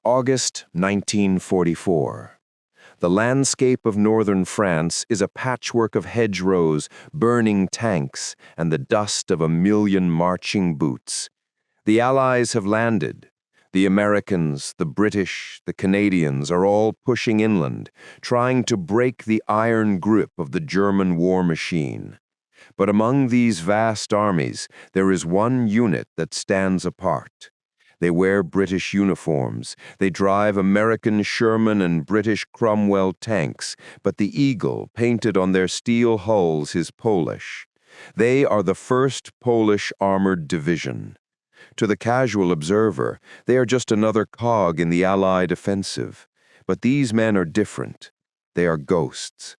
August 1944. The landscape of northern France is a patchwork of hedgerows, burning tanks, and the dust of a million marching boots. The Allies have landed. The Americans, the British, the Canadians are all pushing inland, trying to break the iron grip of the German war machine. But among these vast armies, there is one unit that stands apart. They wear British uniforms, they drive American Sherman and British Cromwell tanks, but the eagle painted on their steel hulls is Polish. They are the First Polish Armoured Division. To the casual observer, they are just another cog in the Allied offensive. But these men are different. They are ghosts.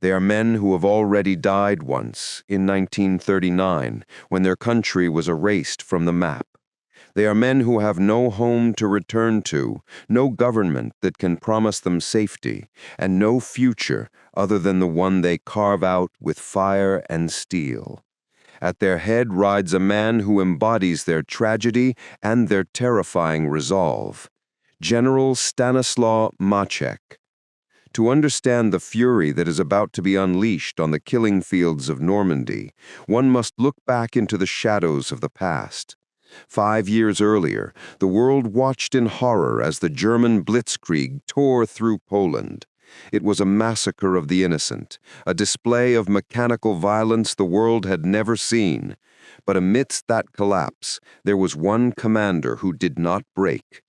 They are men who have already died once, in 1939, when their country was erased from the map. They are men who have no home to return to, no government that can promise them safety, and no future other than the one they carve out with fire and steel. At their head rides a man who embodies their tragedy and their terrifying resolve, General Stanisław Maczek. To understand the fury that is about to be unleashed on the killing fields of Normandy, one must look back into the shadows of the past. 5 years earlier, the world watched in horror as the German blitzkrieg tore through Poland. It was a massacre of the innocent, a display of mechanical violence the world had never seen. But amidst that collapse, there was one commander who did not break.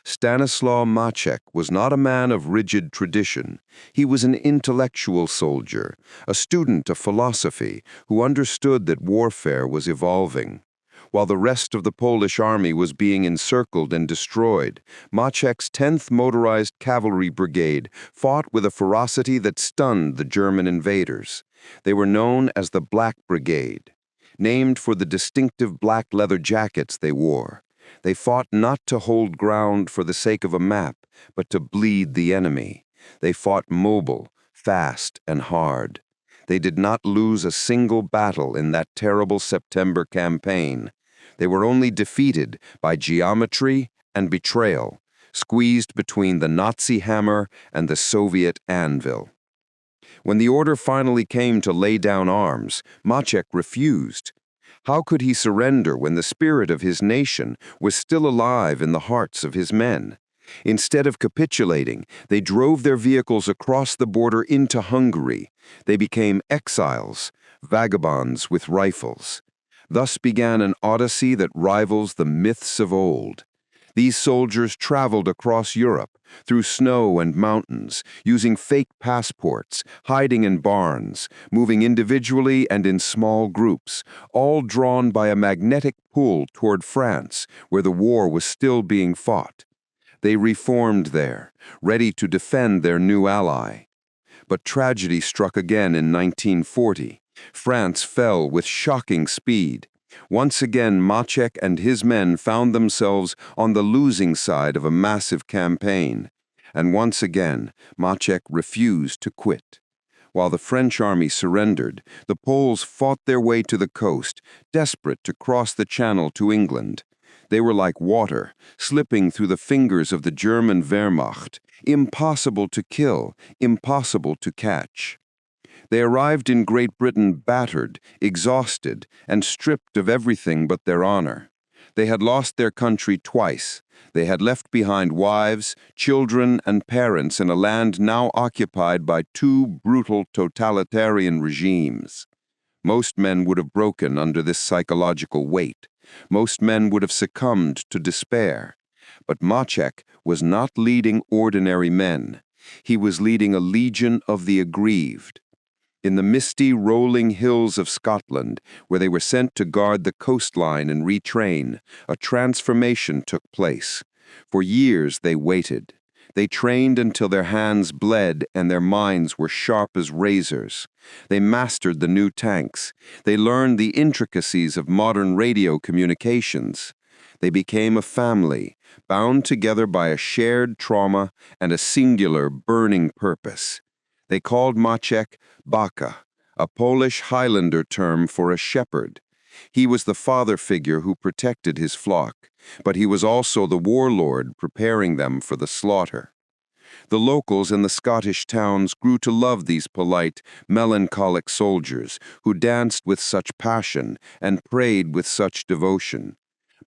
Stanisław Maczek was not a man of rigid tradition. He was an intellectual soldier, a student of philosophy who understood that warfare was evolving. While the rest of the Polish army was being encircled and destroyed, Maczek's 10th Motorized Cavalry Brigade fought with a ferocity that stunned the German invaders. They were known as the Black Brigade, named for the distinctive black leather jackets they wore. They fought not to hold ground for the sake of a map, but to bleed the enemy. They fought mobile, fast, and hard. They did not lose a single battle in that terrible September campaign. They were only defeated by geometry and betrayal, squeezed between the Nazi hammer and the Soviet anvil. When the order finally came to lay down arms, Maczek refused. How could he surrender when the spirit of his nation was still alive in the hearts of his men? Instead of capitulating, they drove their vehicles across the border into Hungary. They became exiles, vagabonds with rifles. Thus began an odyssey that rivals the myths of old. These soldiers traveled across Europe, through snow and mountains, using fake passports, hiding in barns, moving individually and in small groups, all drawn by a magnetic pull toward France, where the war was still being fought. They reformed there, ready to defend their new ally. But tragedy struck again in 1940. France fell with shocking speed. Once again, Maczek and his men found themselves on the losing side of a massive campaign. And once again, Maczek refused to quit. While the French army surrendered, the Poles fought their way to the coast, desperate to cross the Channel to England. They were like water, slipping through the fingers of the German Wehrmacht, impossible to kill, impossible to catch. They arrived in Great Britain battered, exhausted, and stripped of everything but their honor. They had lost their country twice. They had left behind wives, children, and parents in a land now occupied by two brutal totalitarian regimes. Most men would have broken under this psychological weight. Most men would have succumbed to despair. But Maczek was not leading ordinary men. He was leading a legion of the aggrieved. In the misty, rolling hills of Scotland, where they were sent to guard the coastline and retrain, a transformation took place. For years they waited. They trained until their hands bled and their minds were sharp as razors. They mastered the new tanks. They learned the intricacies of modern radio communications. They became a family, bound together by a shared trauma and a singular burning purpose. They called Maczek Baka, a Polish Highlander term for a shepherd. He was the father figure who protected his flock, but he was also the warlord preparing them for the slaughter. The locals in the Scottish towns grew to love these polite, melancholic soldiers who danced with such passion and prayed with such devotion.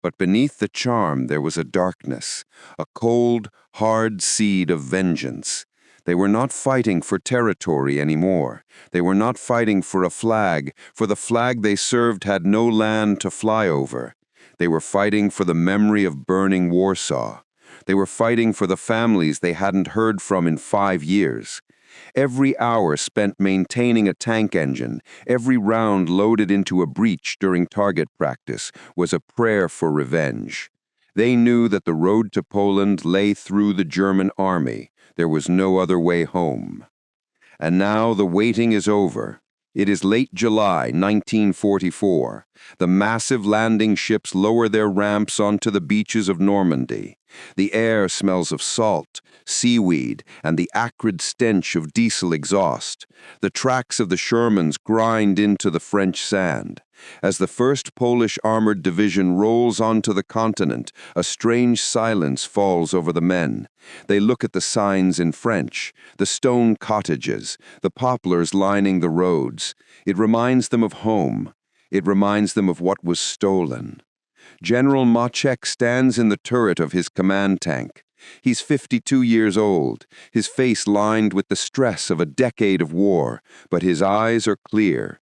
But beneath the charm there was a darkness, a cold, hard seed of vengeance. They were not fighting for territory anymore. They were not fighting for a flag, for the flag they served had no land to fly over. They were fighting for the memory of burning Warsaw. They were fighting for the families they hadn't heard from in 5 years. Every hour spent maintaining a tank engine, every round loaded into a breech during target practice, was a prayer for revenge. They knew that the road to Poland lay through the German army. There was no other way home. And now the waiting is over. It is late July 1944. The massive landing ships lower their ramps onto the beaches of Normandy. The air smells of salt, seaweed, and the acrid stench of diesel exhaust. The tracks of the Shermans grind into the French sand. As the First Polish Armoured Division rolls onto the continent, a strange silence falls over the men. They look at the signs in French, the stone cottages, the poplars lining the roads. It reminds them of home. It reminds them of what was stolen. General Maczek stands in the turret of his command tank. He's 52 years old, his face lined with the stress of a decade of war, but his eyes are clear.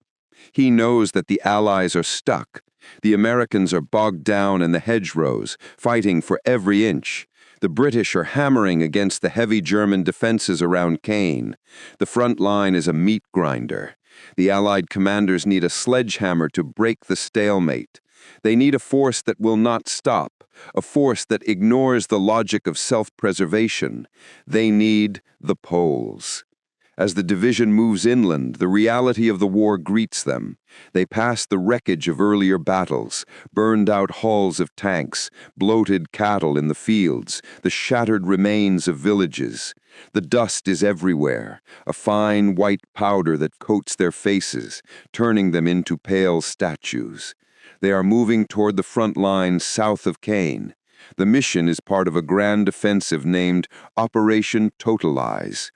He knows that the Allies are stuck. The Americans are bogged down in the hedgerows, fighting for every inch. The British are hammering against the heavy German defenses around Caen. The front line is a meat grinder. The Allied commanders need a sledgehammer to break the stalemate. They need a force that will not stop, a force that ignores the logic of self-preservation. They need the Poles. As the division moves inland, the reality of the war greets them. They pass the wreckage of earlier battles, burned-out hulls of tanks, bloated cattle in the fields, the shattered remains of villages. The dust is everywhere, a fine white powder that coats their faces, turning them into pale statues. They are moving toward the front line south of Caen. The mission is part of a grand offensive named Operation Totalize.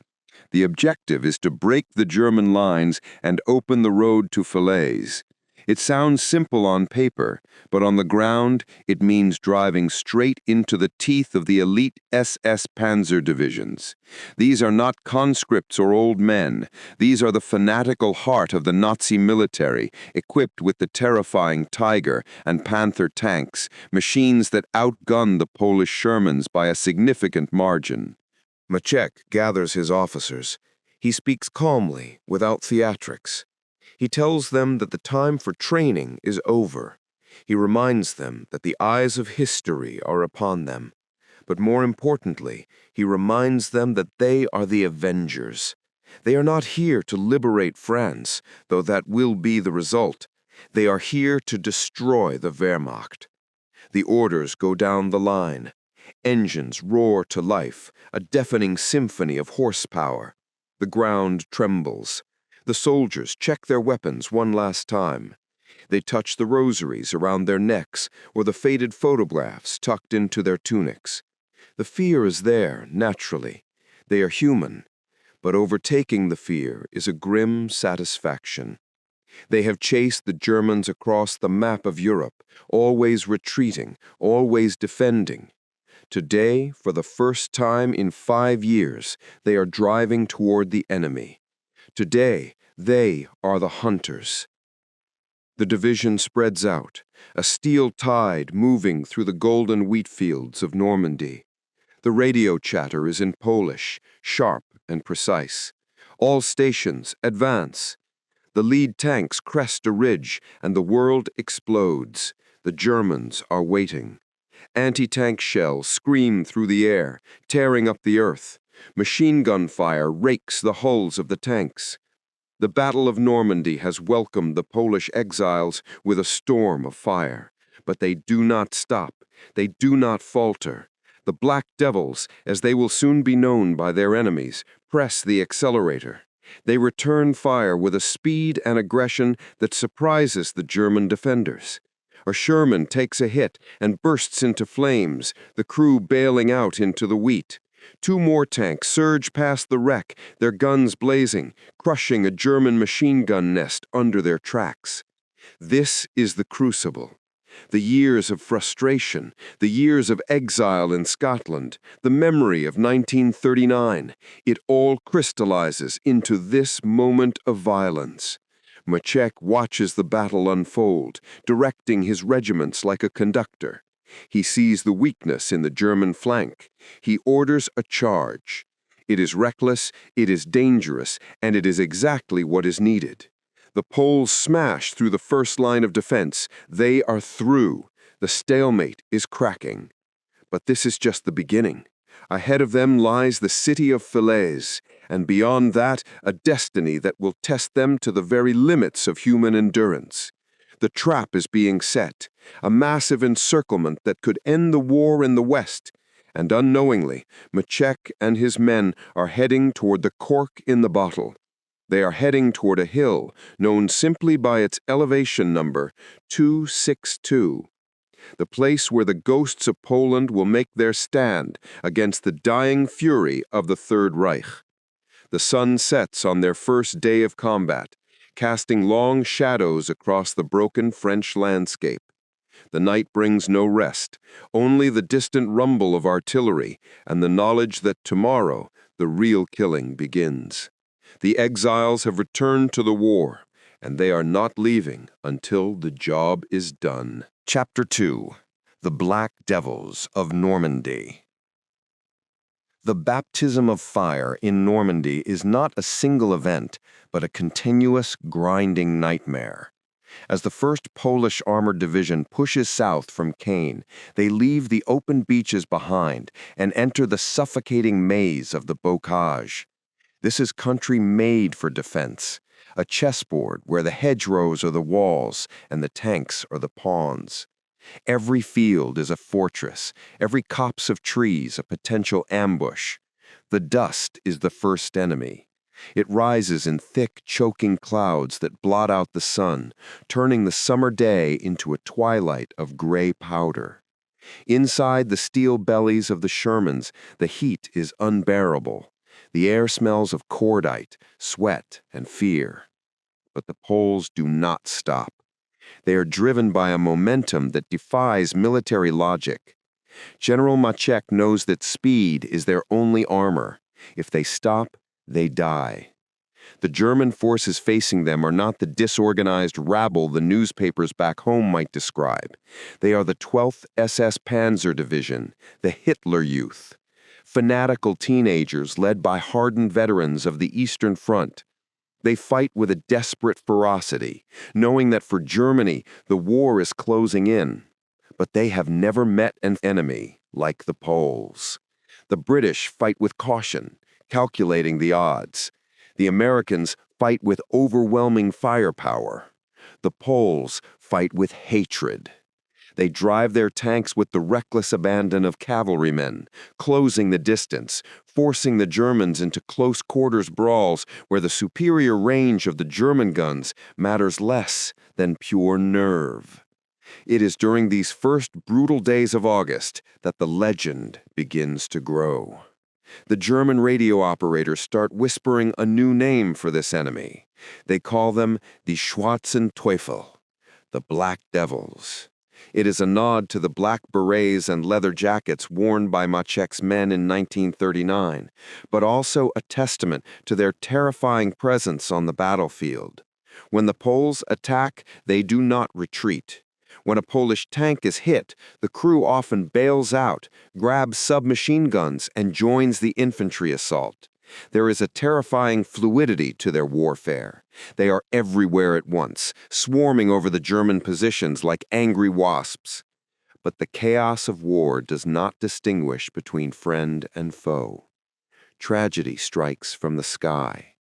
The objective is to break the German lines and open the road to Falaise. It sounds simple on paper, but on the ground it means driving straight into the teeth of the elite SS Panzer divisions. These are not conscripts or old men. These are the fanatical heart of the Nazi military, equipped with the terrifying Tiger and Panther tanks, machines that outgun the Polish Shermans by a significant margin. Maczek gathers his officers. He speaks calmly, without theatrics. He tells them that the time for training is over. He reminds them that the eyes of history are upon them. But more importantly, he reminds them that they are the avengers. They are not here to liberate France, though that will be the result. They are here to destroy the Wehrmacht. The orders go down the line. Engines roar to life, a deafening symphony of horsepower. The ground trembles. The soldiers check their weapons one last time. They touch the rosaries around their necks or the faded photographs tucked into their tunics. The fear is there, naturally. They are human. But overtaking the fear is a grim satisfaction. They have chased the Germans across the map of Europe, always retreating, always defending. Today, for the first time in 5 years, they are driving toward the enemy. Today, they are the hunters. The division spreads out, a steel tide moving through the golden wheat fields of Normandy. The radio chatter is in Polish, sharp and precise. All stations, advance. The lead tanks crest a ridge, and the world explodes. The Germans are waiting. Anti-tank shells scream through the air, tearing up the earth. Machine gun fire rakes the hulls of the tanks. The Battle of Normandy has welcomed the Polish exiles with a storm of fire. But they do not stop. They do not falter. The Black Devils, as they will soon be known by their enemies, press the accelerator. They return fire with a speed and aggression that surprises the German defenders. A Sherman takes a hit and bursts into flames, the crew bailing out into the wheat. Two more tanks surge past the wreck, their guns blazing, crushing a German machine gun nest under their tracks. This is the crucible. The years of frustration, the years of exile in Scotland, the memory of 1939, it all crystallizes into this moment of violence. Maczek watches the battle unfold, directing his regiments like a conductor. He sees the weakness in the German flank. He orders a charge. It is reckless, it is dangerous, and it is exactly what is needed. The Poles smash through the first line of defense. They are through. The stalemate is cracking. But this is just the beginning. Ahead of them lies the city of Falaise, and beyond that, a destiny that will test them to the very limits of human endurance. The trap is being set, a massive encirclement that could end the war in the West, and unknowingly, Maczek and his men are heading toward the cork in the bottle. They are heading toward a hill known simply by its elevation number, 262. The place where the ghosts of Poland will make their stand against the dying fury of the Third Reich. The sun sets on their first day of combat, casting long shadows across the broken French landscape. The night brings no rest, only the distant rumble of artillery and the knowledge that tomorrow the real killing begins. The exiles have returned to the war, and they are not leaving until the job is done. Chapter 2. The Black Devils of Normandy. The baptism of fire in Normandy is not a single event, but a continuous, grinding nightmare. As the First Polish Armoured Division pushes south from Caen, they leave the open beaches behind and enter the suffocating maze of the bocage. This is country made for defense, a chessboard where the hedgerows are the walls and the tanks are the pawns. Every field is a fortress, every copse of trees a potential ambush. The dust is the first enemy. It rises in thick, choking clouds that blot out the sun, turning the summer day into a twilight of gray powder. Inside the steel bellies of the Shermans, the heat is unbearable. The air smells of cordite, sweat, and fear. But the Poles do not stop. They are driven by a momentum that defies military logic. General Maczek knows that speed is their only armor. If they stop, they die. The German forces facing them are not the disorganized rabble the newspapers back home might describe. They are the 12th SS Panzer Division, the Hitler Youth. Fanatical teenagers led by hardened veterans of the Eastern Front. They fight with a desperate ferocity, knowing that for Germany the war is closing in. But they have never met an enemy like the Poles. The British fight with caution, calculating the odds. The Americans fight with overwhelming firepower. The Poles fight with hatred. They drive their tanks with the reckless abandon of cavalrymen, closing the distance, forcing the Germans into close-quarters brawls where the superior range of the German guns matters less than pure nerve. It is during these first brutal days of August that the legend begins to grow. The German radio operators start whispering a new name for this enemy. They call them die Schwarzen Teufel, the Black Devils. It is a nod to the black berets and leather jackets worn by Maczek's men in 1939, but also a testament to their terrifying presence on the battlefield. When the Poles attack, they do not retreat. When a Polish tank is hit, the crew often bails out, grabs submachine guns, and joins the infantry assault. There is a terrifying fluidity to their warfare. They are everywhere at once, swarming over the German positions like angry wasps. But the chaos of war does not distinguish between friend and foe. Tragedy strikes from the sky.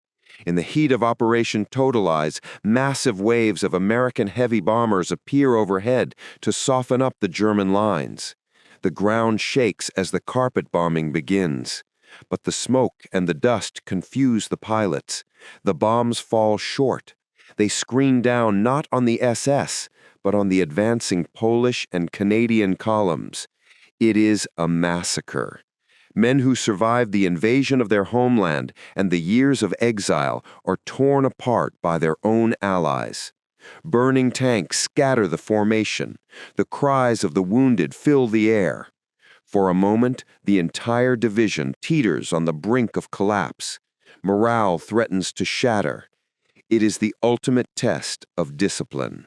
In the heat of Operation Totalize, massive waves of American heavy bombers appear overhead to soften up the German lines. The ground shakes as the carpet bombing begins. But the smoke and the dust confuse the pilots. The bombs fall short. They screen down not on the SS, but on the advancing Polish and Canadian columns. It is a massacre. Men who survived the invasion of their homeland and the years of exile are torn apart by their own allies. Burning tanks scatter the formation. The cries of the wounded fill the air. For a moment, the entire division teeters on the brink of collapse. Morale threatens to shatter. It is the ultimate test of discipline.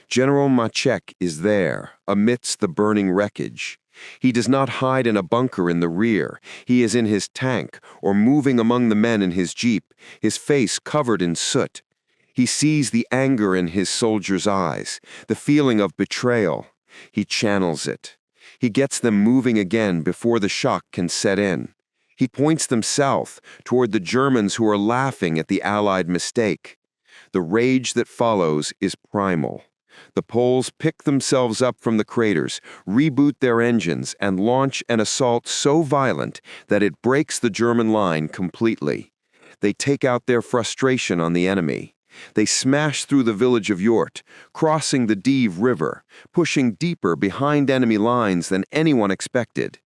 General Maczek is there, amidst the burning wreckage. He does not hide in a bunker in the rear. He is in his tank or moving among the men in his jeep, his face covered in soot. He sees the anger in his soldiers' eyes, the feeling of betrayal. He channels it. He gets them moving again before the shock can set in. He points them south, toward the Germans who are laughing at the Allied mistake. The rage that follows is primal. The Poles pick themselves up from the craters, reboot their engines, and launch an assault so violent that it breaks the German line completely. They take out their frustration on the enemy. They smash through the village of Yort, crossing the Dive River, pushing deeper behind enemy lines than anyone expected.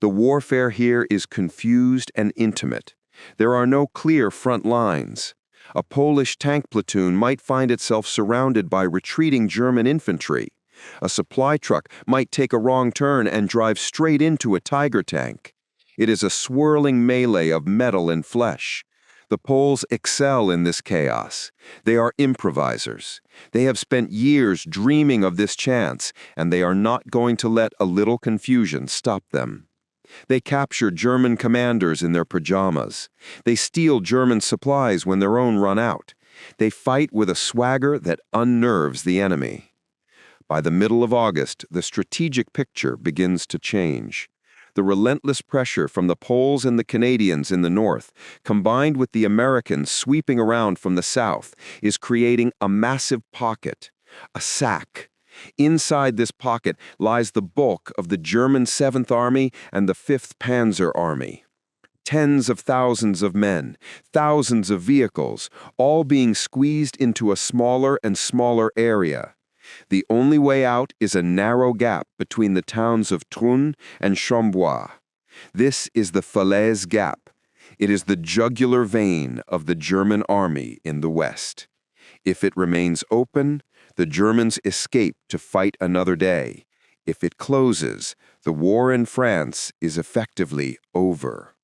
The warfare here is confused and intimate. There are no clear front lines. A Polish tank platoon might find itself surrounded by retreating German infantry. A supply truck might take a wrong turn and drive straight into a Tiger tank. It is a swirling melee of metal and flesh. The Poles excel in this chaos. They are improvisers. They have spent years dreaming of this chance, and they are not going to let a little confusion stop them. They capture German commanders in their pajamas. They steal German supplies when their own run out. They fight with a swagger that unnerves the enemy. By the middle of August, the strategic picture begins to change. The relentless pressure from the Poles and the Canadians in the north, combined with the Americans sweeping around from the south, is creating a massive pocket, a sack. Inside this pocket lies the bulk of the German 7th Army and the 5th Panzer Army. Tens of thousands of men, thousands of vehicles, all being squeezed into a smaller and smaller area. The only way out is a narrow gap between the towns of Trun and Chambois. This is the Falaise Gap. It is the jugular vein of the German army in the west. If it remains open, the Germans escape to fight another day. If it closes, the war in France is effectively over.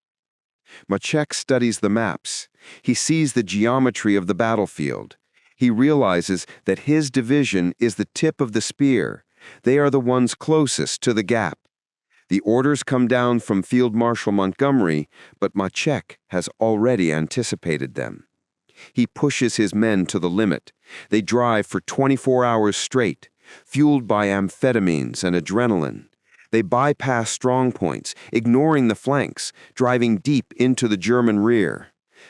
Maczek studies the maps. He sees the geometry of the battlefield. He realizes that his division is the tip of the spear. They are the ones closest to the gap. The orders come down from Field Marshal Montgomery, but Maczek has already anticipated them. He pushes his men to the limit. They drive for 24 hours straight, fueled by amphetamines and adrenaline. They bypass strong points, ignoring the flanks, driving deep into the German rear.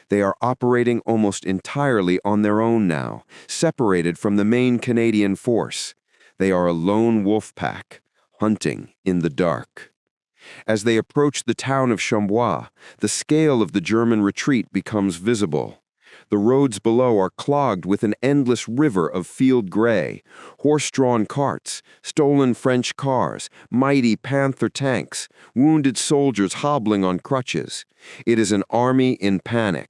They are operating almost entirely on their own now, separated from the main Canadian force. They are a lone wolf pack, hunting in the dark. As they approach the town of Chambois, the scale of the German retreat becomes visible. The roads below are clogged with an endless river of field gray, horse-drawn carts, stolen French cars, mighty Panther tanks, wounded soldiers hobbling on crutches. It is an army in panic.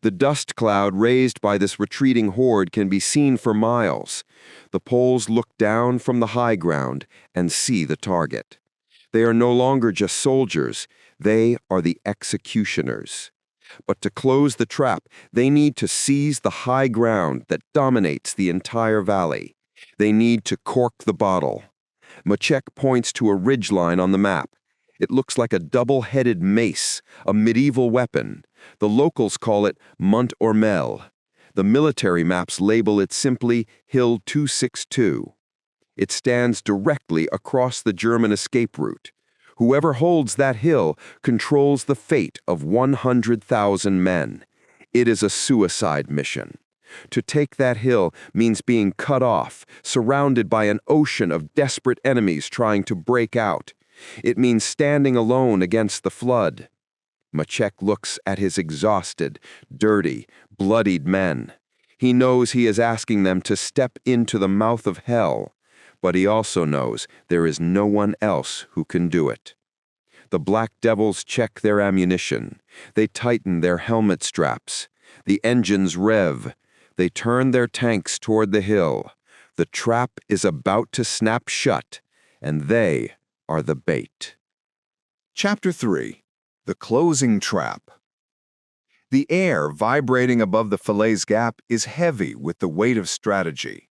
The dust cloud raised by this retreating horde can be seen for miles. The Poles look down from the high ground and see the target. They are no longer just soldiers, they are the executioners. But to close the trap, they need to seize the high ground that dominates the entire valley. They need to cork the bottle. Maczek points to a ridgeline on the map. It looks like a double-headed mace, a medieval weapon. The locals call it Mont Ormel. The military maps label it simply Hill 262. It stands directly across the German escape route. Whoever holds that hill controls the fate of 100,000 men. It is a suicide mission. To take that hill means being cut off, surrounded by an ocean of desperate enemies trying to break out. It means standing alone against the flood. Maczek looks at his exhausted, dirty, bloodied men. He knows he is asking them to step into the mouth of hell, but he also knows there is no one else who can do it. The Black Devils check their ammunition. They tighten their helmet straps. The engines rev. They turn their tanks toward the hill. The trap is about to snap shut, and they are the bait. Chapter 3. The Closing Trap. The air vibrating above the Falaise Gap is heavy with the weight of strategy.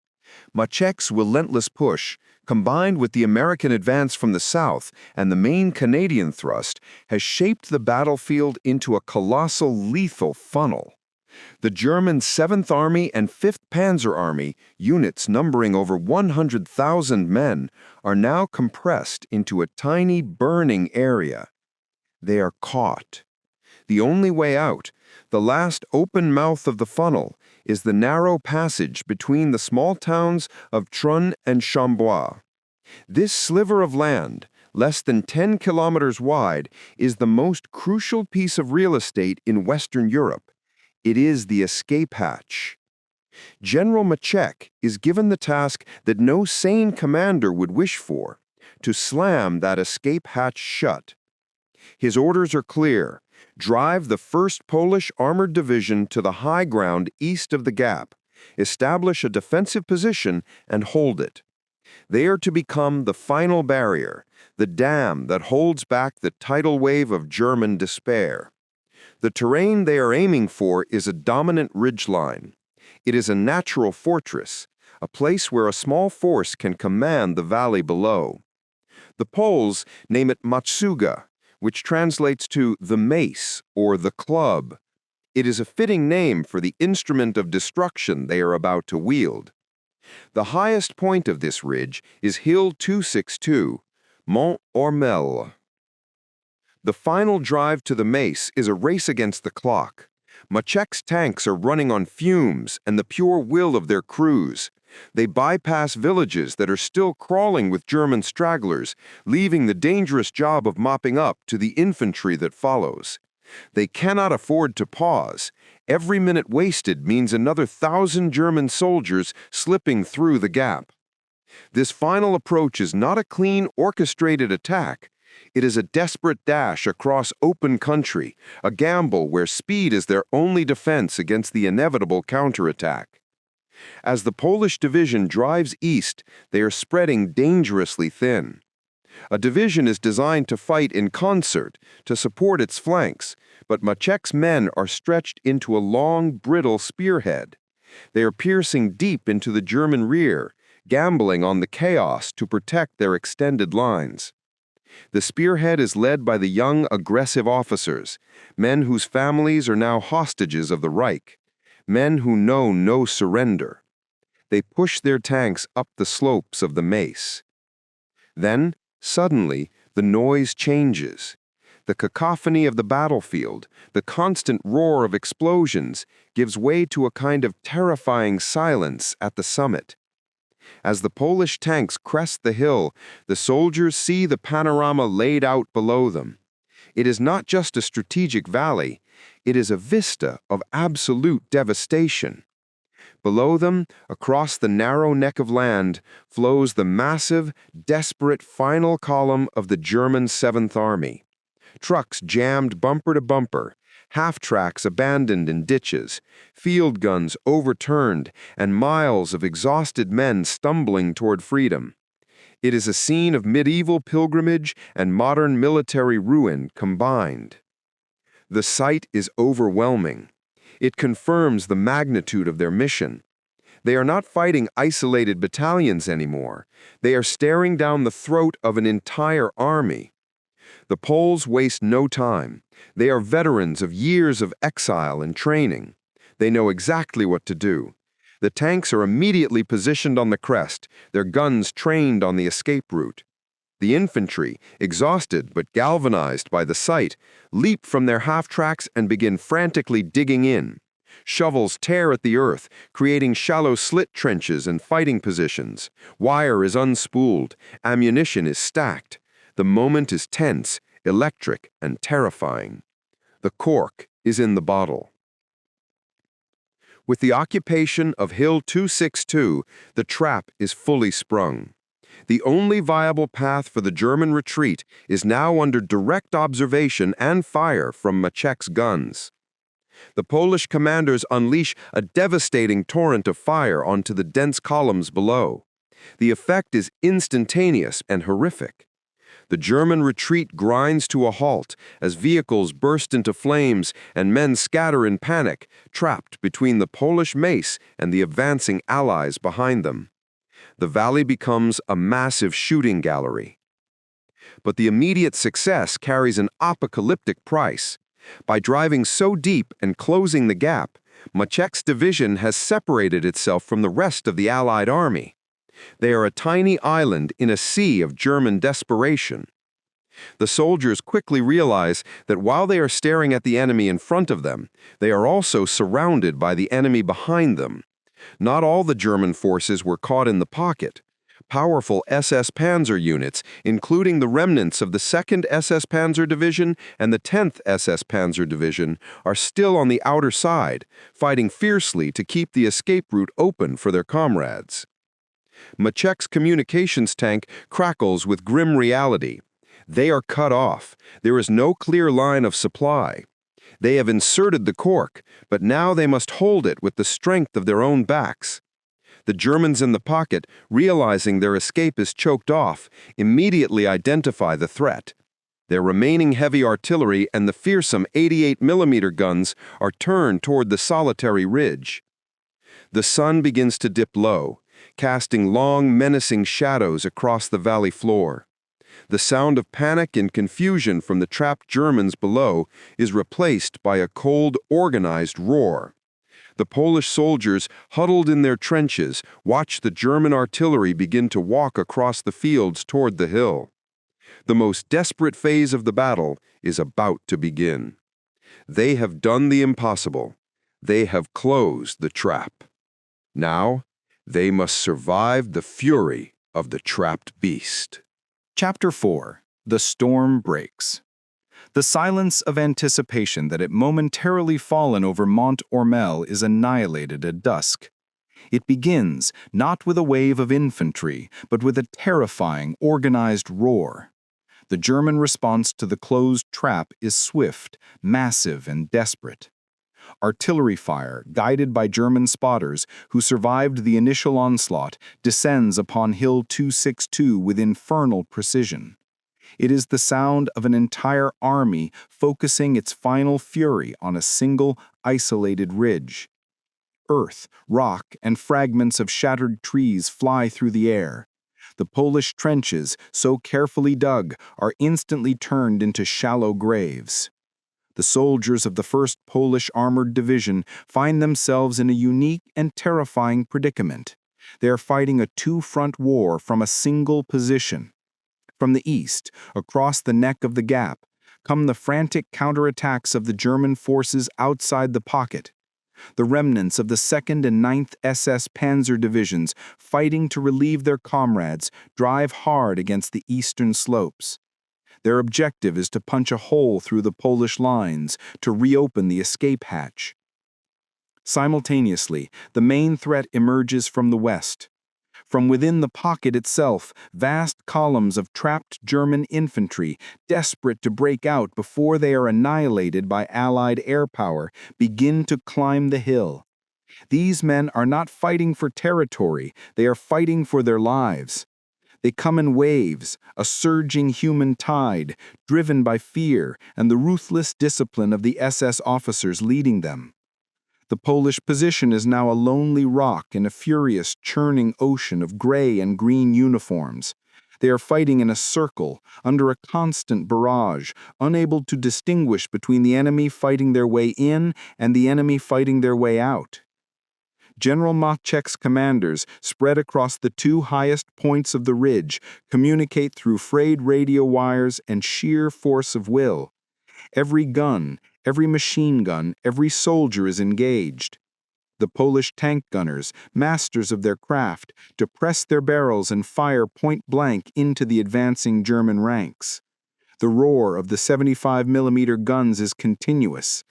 Maczek's relentless push, combined with the American advance from the south and the main Canadian thrust, has shaped the battlefield into a colossal lethal funnel. The German 7th Army and 5th Panzer Army, units numbering over 100,000 men, are now compressed into a tiny burning area. They are caught. The only way out, the last open mouth of the funnel, is the narrow passage between the small towns of Trun and Chambois. This sliver of land, less than 10 kilometers wide, is the most crucial piece of real estate in Western Europe. It is the escape hatch. General Maczek is given the task that no sane commander would wish for, to slam that escape hatch shut. His orders are clear. Drive the First Polish Armoured Division to the high ground east of the gap, establish a defensive position, and hold it. They are to become the final barrier, the dam that holds back the tidal wave of German despair. The terrain they are aiming for is a dominant ridgeline. It is a natural fortress, a place where a small force can command the valley below. The Poles name it Matsuga, which translates to the mace or the club. It is a fitting name for the instrument of destruction they are about to wield. The highest point of this ridge is Hill 262, Mont Ormel. The final drive to the Mace is a race against the clock. Maczek's tanks are running on fumes and the pure will of their crews. They bypass villages that are still crawling with German stragglers, leaving the dangerous job of mopping up to the infantry that follows. They cannot afford to pause. Every minute wasted means another 1,000 German soldiers slipping through the gap. This final approach is not a clean, orchestrated attack. It is a desperate dash across open country, a gamble where speed is their only defense against the inevitable counterattack. As the Polish division drives east, they are spreading dangerously thin. A division is designed to fight in concert, to support its flanks, but Maczek's men are stretched into a long, brittle spearhead. They are piercing deep into the German rear, gambling on the chaos to protect their extended lines. The spearhead is led by the young, aggressive officers, men whose families are now hostages of the Reich, men who know no surrender. They push their tanks up the slopes of the Mace. Then, suddenly, the noise changes. The cacophony of the battlefield, the constant roar of explosions, gives way to a kind of terrifying silence at the summit. As the Polish tanks crest the hill, the soldiers see the panorama laid out below them. It is not just a strategic valley, it is a vista of absolute devastation. Below them, across the narrow neck of land, flows the massive, desperate final column of the German 7th Army. Trucks jammed bumper to bumper, half-tracks abandoned in ditches, field guns overturned, and miles of exhausted men stumbling toward freedom. It is a scene of medieval pilgrimage and modern military ruin combined. The sight is overwhelming. It confirms the magnitude of their mission. They are not fighting isolated battalions anymore. They are staring down the throat of an entire army. The Poles waste no time. They are veterans of years of exile and training. They know exactly what to do. The tanks are immediately positioned on the crest, their guns trained on the escape route. The infantry, exhausted but galvanized by the sight, leap from their half-tracks and begin frantically digging in. Shovels tear at the earth, creating shallow slit trenches and fighting positions. Wire is unspooled. Ammunition is stacked. The moment is tense, electric, and terrifying. The cork is in the bottle. With the occupation of Hill 262, the trap is fully sprung. The only viable path for the German retreat is now under direct observation and fire from Maczek's guns. The Polish commanders unleash a devastating torrent of fire onto the dense columns below. The effect is instantaneous and horrific. The German retreat grinds to a halt as vehicles burst into flames and men scatter in panic, trapped between the Polish Mace and the advancing Allies behind them. The valley becomes a massive shooting gallery. But the immediate success carries an apocalyptic price. By driving so deep and closing the gap, Maczek's division has separated itself from the rest of the Allied army. They are a tiny island in a sea of German desperation. The soldiers quickly realize that while they are staring at the enemy in front of them, they are also surrounded by the enemy behind them. Not all the German forces were caught in the pocket. Powerful SS Panzer units, including the remnants of the 2nd SS Panzer Division and the 10th SS Panzer Division, are still on the outer side, fighting fiercely to keep the escape route open for their comrades. Maczek's communications tank crackles with grim reality. They are cut off. There is no clear line of supply. They have inserted the Cork, but now they must hold it with the strength of their own backs. The Germans in the pocket, realizing their escape is choked off, immediately identify the threat. Their remaining heavy artillery and the fearsome 88mm guns are turned toward the solitary ridge. The sun begins to dip low, casting long, menacing shadows across the valley floor. The sound of panic and confusion from the trapped Germans below is replaced by a cold, organized roar. The Polish soldiers, huddled in their trenches, watch the German artillery begin to walk across the fields toward the hill. The most desperate phase of the battle is about to begin. They have done the impossible. They have closed the trap. Now, they must survive the fury of the trapped beast. Chapter 4. The Storm Breaks. The silence of anticipation that had momentarily fallen over Mont Ormel is annihilated at dusk. It begins not with a wave of infantry, but with a terrifying, organized roar. The German response to the closed trap is swift, massive, and desperate. Artillery fire, guided by German spotters who survived the initial onslaught, descends upon Hill 262 with infernal precision. It is the sound of an entire army focusing its final fury on a single, isolated ridge. Earth, rock, and fragments of shattered trees fly through the air. The Polish trenches, so carefully dug, are instantly turned into shallow graves. The soldiers of the First Polish Armoured Division find themselves in a unique and terrifying predicament. They are fighting a two-front war from a single position. From the east, across the neck of the gap, come the frantic counterattacks of the German forces outside the pocket. The remnants of the 2nd and 9th SS Panzer Divisions, fighting to relieve their comrades, drive hard against the eastern slopes. Their objective is to punch a hole through the Polish lines to reopen the escape hatch. Simultaneously, the main threat emerges from the west. From within the pocket itself, vast columns of trapped German infantry, desperate to break out before they are annihilated by Allied air power, begin to climb the hill. These men are not fighting for territory, they are fighting for their lives. They come in waves, a surging human tide, driven by fear and the ruthless discipline of the SS officers leading them. The Polish position is now a lonely rock in a furious, churning ocean of gray and green uniforms. They are fighting in a circle, under a constant barrage, unable to distinguish between the enemy fighting their way in and the enemy fighting their way out. General Maczek's commanders, spread across the two highest points of the ridge, communicate through frayed radio wires and sheer force of will. Every gun, every machine gun, every soldier is engaged. The Polish tank gunners, masters of their craft, depress their barrels and fire point-blank into the advancing German ranks. The roar of the 75mm guns is continuous.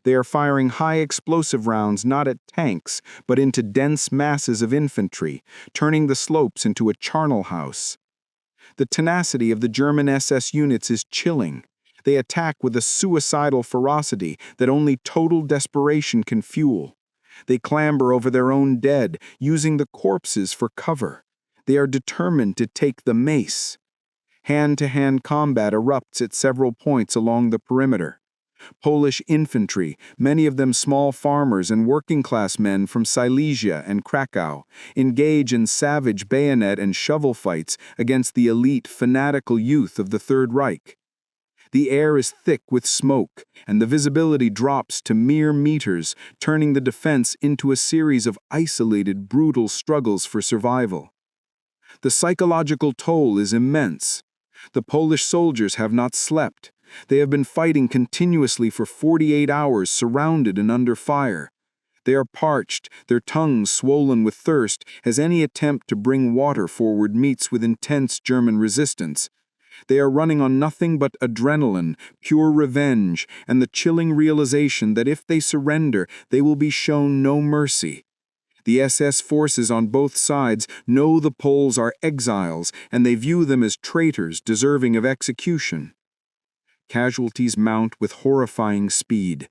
They are firing high explosive rounds not at tanks, but into dense masses of infantry, turning the slopes into a charnel house. The tenacity of the German SS units is chilling. They attack with a suicidal ferocity that only total desperation can fuel. They clamber over their own dead, using the corpses for cover. They are determined to take the Mace. Hand-to-hand combat erupts at several points along the perimeter. Polish infantry, many of them small farmers and working-class men from Silesia and Krakow, engage in savage bayonet and shovel fights against the elite, fanatical youth of the Third Reich. The air is thick with smoke, and the visibility drops to mere meters, turning the defense into a series of isolated, brutal struggles for survival. The psychological toll is immense. The Polish soldiers have not slept. They have been fighting continuously for 48 hours, surrounded and under fire. They are parched, their tongues swollen with thirst, as any attempt to bring water forward meets with intense German resistance. They are running on nothing but adrenaline, pure revenge, and the chilling realization that if they surrender, they will be shown no mercy. The SS forces on both sides know the Poles are exiles, and they view them as traitors deserving of execution. Casualties mount with horrifying speed.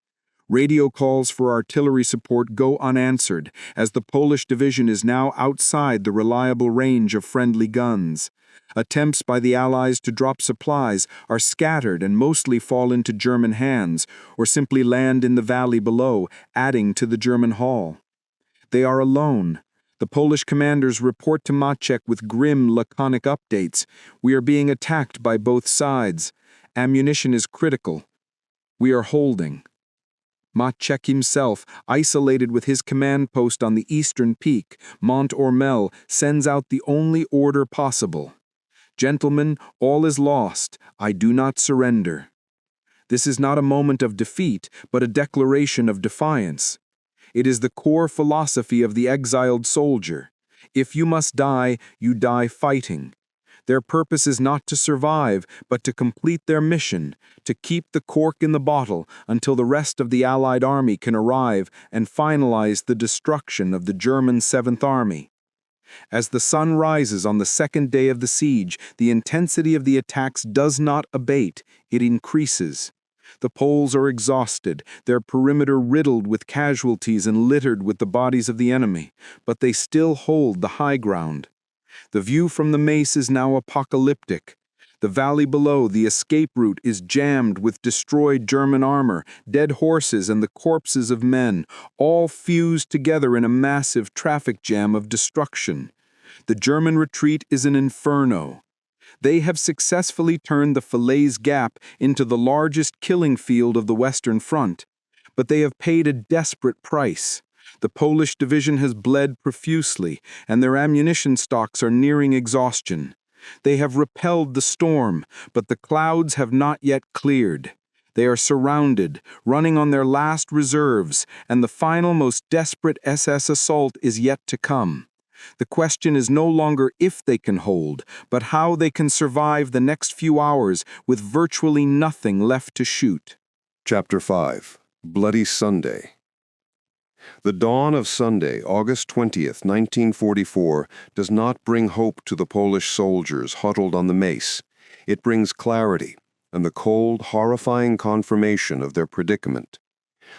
Radio calls for artillery support go unanswered, as the Polish division is now outside the reliable range of friendly guns. Attempts by the Allies to drop supplies are scattered and mostly fall into German hands, or simply land in the valley below, adding to the German haul. They are alone. The Polish commanders report to Maczek with grim, laconic updates. We are being attacked by both sides. Ammunition is critical. We are holding. Maczek himself, isolated with his command post on the eastern peak, Mont Ormel, sends out the only order possible. Gentlemen, all is lost. I do not surrender. This is not a moment of defeat, but a declaration of defiance. It is the core philosophy of the exiled soldier. If you must die, you die fighting. Their purpose is not to survive, but to complete their mission, to keep the cork in the bottle until the rest of the Allied army can arrive and finalize the destruction of the German 7th Army. As the sun rises on the second day of the siege, the intensity of the attacks does not abate, it increases. The Poles are exhausted, their perimeter riddled with casualties and littered with the bodies of the enemy, but they still hold the high ground. The view from the Mace is now apocalyptic. The valley below, the escape route, is jammed with destroyed German armor, dead horses, and the corpses of men, all fused together in a massive traffic jam of destruction. The German retreat is an inferno. They have successfully turned the Falaise Gap into the largest killing field of the Western Front, but they have paid a desperate price. The Polish division has bled profusely, and their ammunition stocks are nearing exhaustion. They have repelled the storm, but the clouds have not yet cleared. They are surrounded, running on their last reserves, and the final, most desperate SS assault is yet to come. The question is no longer if they can hold, but how they can survive the next few hours with virtually nothing left to shoot. Chapter 5. Bloody Sunday. The dawn of Sunday, August 20th, 1944, does not bring hope to the Polish soldiers huddled on the Mace. It brings clarity and the cold, horrifying confirmation of their predicament.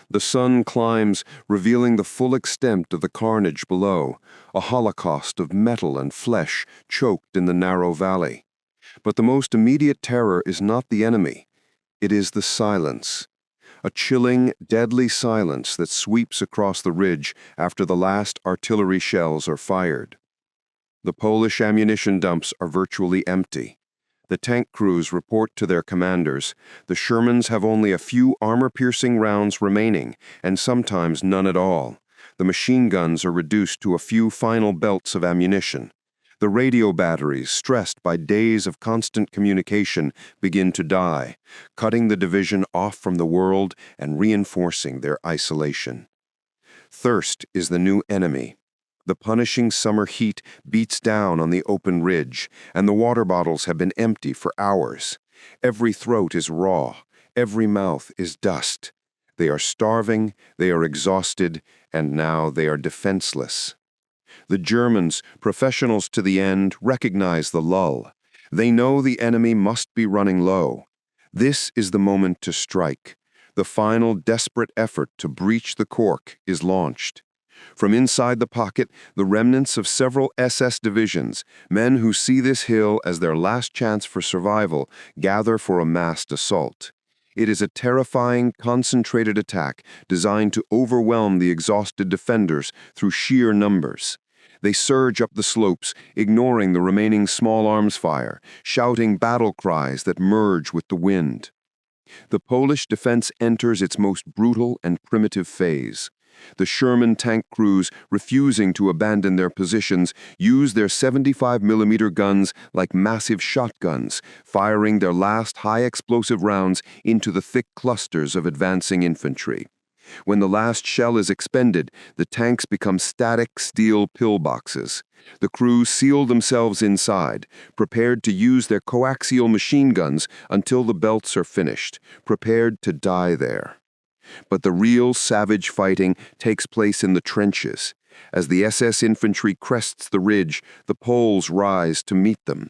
The sun climbs, revealing the full extent of the carnage below, a holocaust of metal and flesh choked in the narrow valley. But the most immediate terror is not the enemy. It is the silence. A chilling, deadly silence that sweeps across the ridge after the last artillery shells are fired. The Polish ammunition dumps are virtually empty. The tank crews report to their commanders. The Shermans have only a few armor-piercing rounds remaining, and sometimes none at all. The machine guns are reduced to a few final belts of ammunition. The radio batteries, stressed by days of constant communication, begin to die, cutting the division off from the world and reinforcing their isolation. Thirst is the new enemy. The punishing summer heat beats down on the open ridge, and the water bottles have been empty for hours. Every throat is raw, every mouth is dust. They are starving, they are exhausted, and now they are defenseless. The Germans, professionals to the end, recognize the lull. They know the enemy must be running low. This is the moment to strike. The final desperate effort to breach the Cork is launched. From inside the pocket, the remnants of several SS divisions, men who see this hill as their last chance for survival, gather for a massed assault. It is a terrifying, concentrated attack designed to overwhelm the exhausted defenders through sheer numbers. They surge up the slopes, ignoring the remaining small arms fire, shouting battle cries that merge with the wind. The Polish defense enters its most brutal and primitive phase. The Sherman tank crews, refusing to abandon their positions, use their 75mm guns like massive shotguns, firing their last high-explosive rounds into the thick clusters of advancing infantry. When the last shell is expended, the tanks become static steel pillboxes. The crews seal themselves inside, prepared to use their coaxial machine guns until the belts are finished, prepared to die there. But the real savage fighting takes place in the trenches. As the SS infantry crests the ridge, the Poles rise to meet them.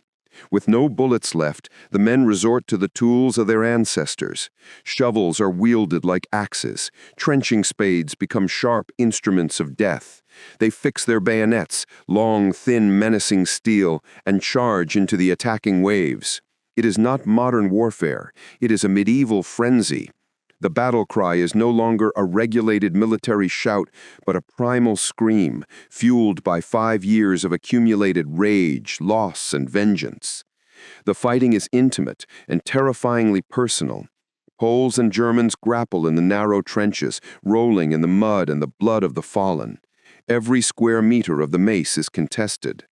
With no bullets left, the men resort to the tools of their ancestors. Shovels are wielded like axes. Trenching spades become sharp instruments of death. They fix their bayonets, long, thin, menacing steel, and charge into the attacking waves. It is not modern warfare. It is a medieval frenzy. The battle cry is no longer a regulated military shout, but a primal scream, fueled by 5 years of accumulated rage, loss, and vengeance. The fighting is intimate and terrifyingly personal. Poles and Germans grapple in the narrow trenches, rolling in the mud and the blood of the fallen. Every square meter of the Mace is contested.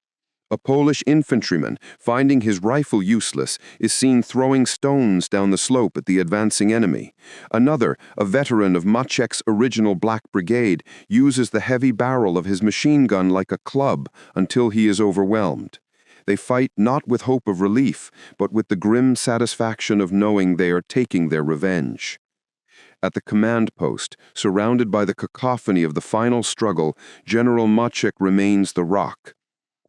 A Polish infantryman, finding his rifle useless, is seen throwing stones down the slope at the advancing enemy. Another, a veteran of Maczek's original Black Brigade, uses the heavy barrel of his machine gun like a club until he is overwhelmed. They fight not with hope of relief, but with the grim satisfaction of knowing they are taking their revenge. At the command post, surrounded by the cacophony of the final struggle, General Maczek remains the rock.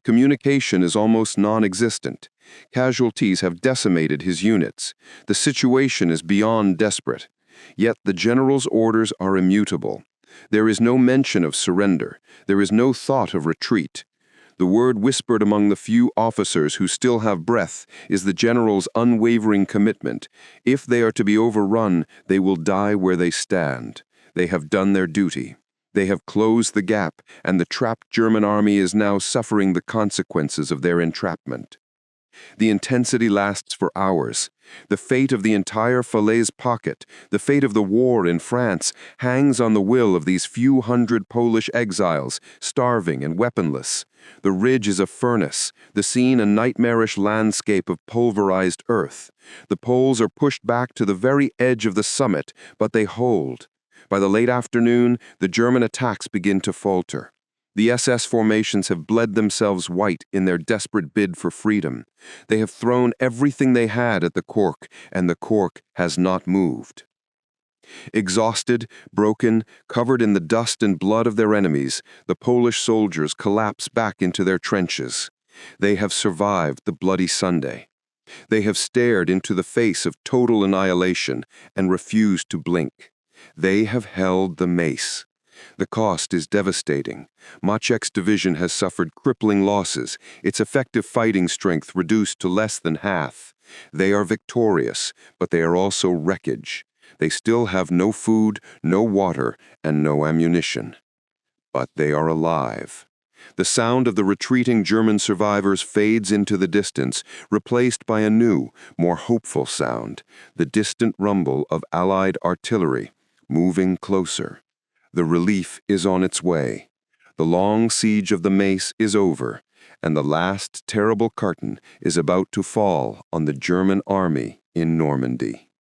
Communication is almost non-existent. Casualties have decimated his units. The situation is beyond desperate. Yet the general's orders are immutable. There is no mention of surrender. There is no thought of retreat. The word whispered among the few officers who still have breath is the general's unwavering commitment. If they are to be overrun, they will die where they stand. They have done their duty. They have closed the gap, and the trapped German army is now suffering the consequences of their entrapment. The intensity lasts for hours. The fate of the entire Falaise Pocket, the fate of the war in France, hangs on the will of these few hundred Polish exiles, starving and weaponless. The ridge is a furnace, the scene a nightmarish landscape of pulverized earth. The Poles are pushed back to the very edge of the summit, but they hold. By the late afternoon, the German attacks begin to falter. The SS formations have bled themselves white in their desperate bid for freedom. They have thrown everything they had at the Cork, and the Cork has not moved. Exhausted, broken, covered in the dust and blood of their enemies, the Polish soldiers collapse back into their trenches. They have survived the Bloody Sunday. They have stared into the face of total annihilation and refused to blink. They have held the Mace. The cost is devastating. Maczek's division has suffered crippling losses, its effective fighting strength reduced to less than half. They are victorious, but they are also wreckage. They still have no food, no water, and no ammunition. But they are alive. The sound of the retreating German survivors fades into the distance, replaced by a new, more hopeful sound, the distant rumble of Allied artillery, moving closer. The relief is on its way. The long siege of the Mace is over, and the last terrible curtain is about to fall on the German army in Normandy.